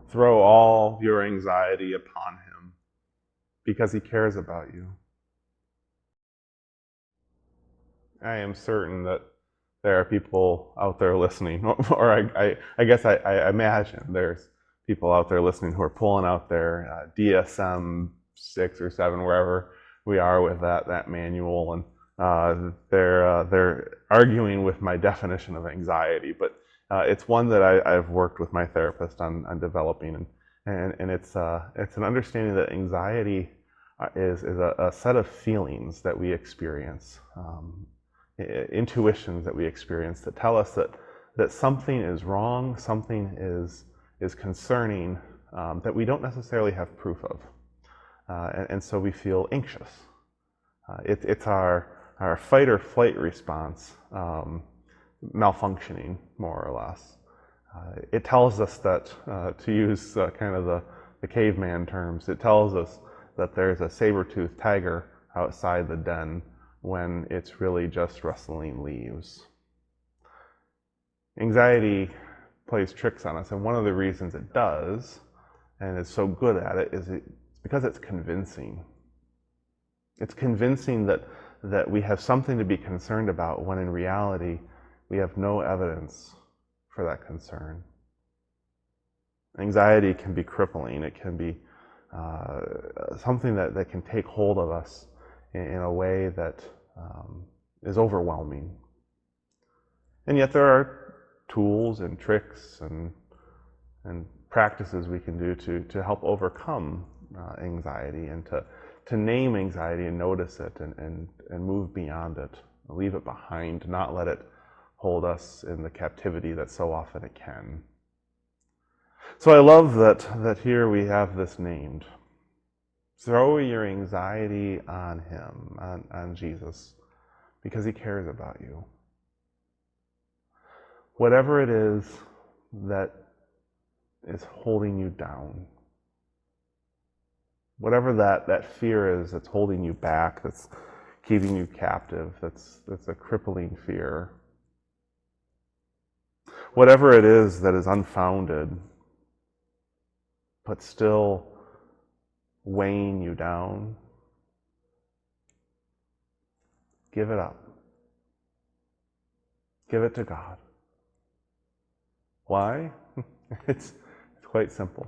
Throw all your anxiety upon him because he cares about you. I am certain that there are people out there listening, or I guess I imagine there's people out there listening who are pulling out their DSM 6 or 7, wherever we are with that manual, and they're arguing with my definition of anxiety. But it's one that I've worked with my therapist on developing, and it's an understanding that anxiety is a set of feelings that we experience. Intuitions that we experience that tell us that something is wrong, something is concerning, that we don't necessarily have proof of, and so we feel anxious. It's our fight or flight response malfunctioning, more or less. It tells us that, to use kind of the caveman terms, it tells us that there's a saber-toothed tiger outside the den when it's really just rustling leaves. Anxiety plays tricks on us, and one of the reasons it does, and is so good at it, is it's because it's convincing. It's convincing that we have something to be concerned about, when in reality we have no evidence for that concern. Anxiety can be crippling. It can be something that can take hold of us in a way that is overwhelming. And yet there are tools and tricks and practices we can do to help overcome anxiety, and to name anxiety and notice it, and move beyond it, leave it behind, not let it hold us in the captivity that so often it can. So I love that here we have this named. Throw your anxiety on him, on Jesus, because he cares about you. Whatever it is that is holding you down, whatever that fear is that's holding you back, that's keeping you captive, that's a crippling fear, whatever it is that is unfounded, but still weighing you down, give it up. Give it to God. Why? It's quite simple.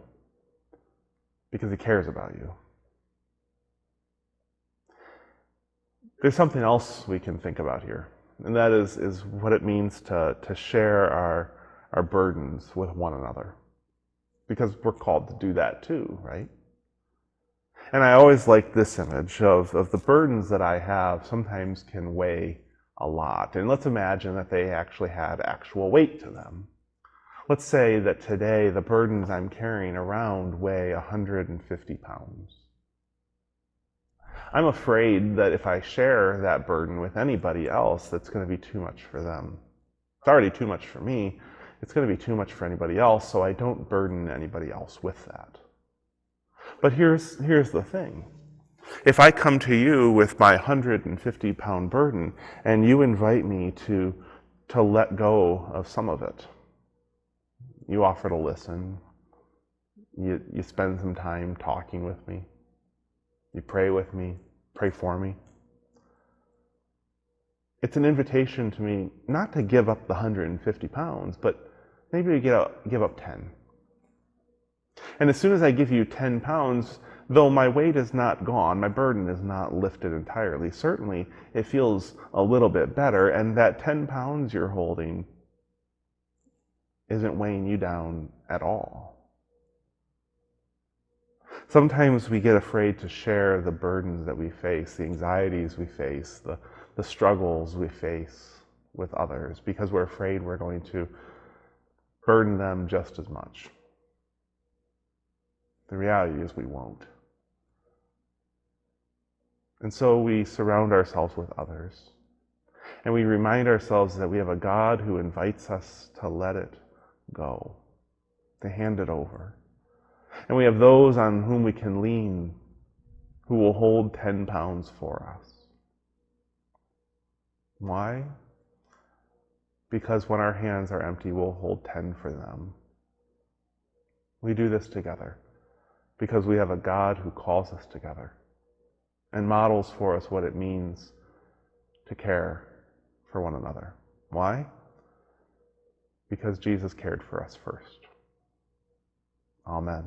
Because he cares about you. There's something else we can think about here, and that is what it means to share our burdens with one another. Because we're called to do that too, right? And I always like this image of the burdens that I have sometimes can weigh a lot. And let's imagine that they actually had actual weight to them. Let's say that today the burdens I'm carrying around weigh 150 pounds. I'm afraid that if I share that burden with anybody else, that's going to be too much for them. It's already too much for me. It's going to be too much for anybody else, so I don't burden anybody else with that. But here's the thing. If I come to you with my 150-pound burden, and you invite me to let go of some of it, you offer to listen, you spend some time talking with me, you pray with me, pray for me. It's an invitation to me not to give up the 150 pounds, but maybe to give up 10. And as soon as I give you 10 pounds, though my weight is not gone, my burden is not lifted entirely, certainly it feels a little bit better, and that 10 pounds you're holding isn't weighing you down at all. Sometimes we get afraid to share the burdens that we face, the anxieties we face, the struggles we face with others, because we're afraid we're going to burden them just as much. The reality is we won't. And so we surround ourselves with others. And we remind ourselves that we have a God who invites us to let it go, to hand it over. And we have those on whom we can lean, who will hold 10 pounds for us. Why? Because when our hands are empty, we'll hold 10 for them. We do this together because we have a God who calls us together and models for us what it means to care for one another. Why? Because Jesus cared for us first. Amen.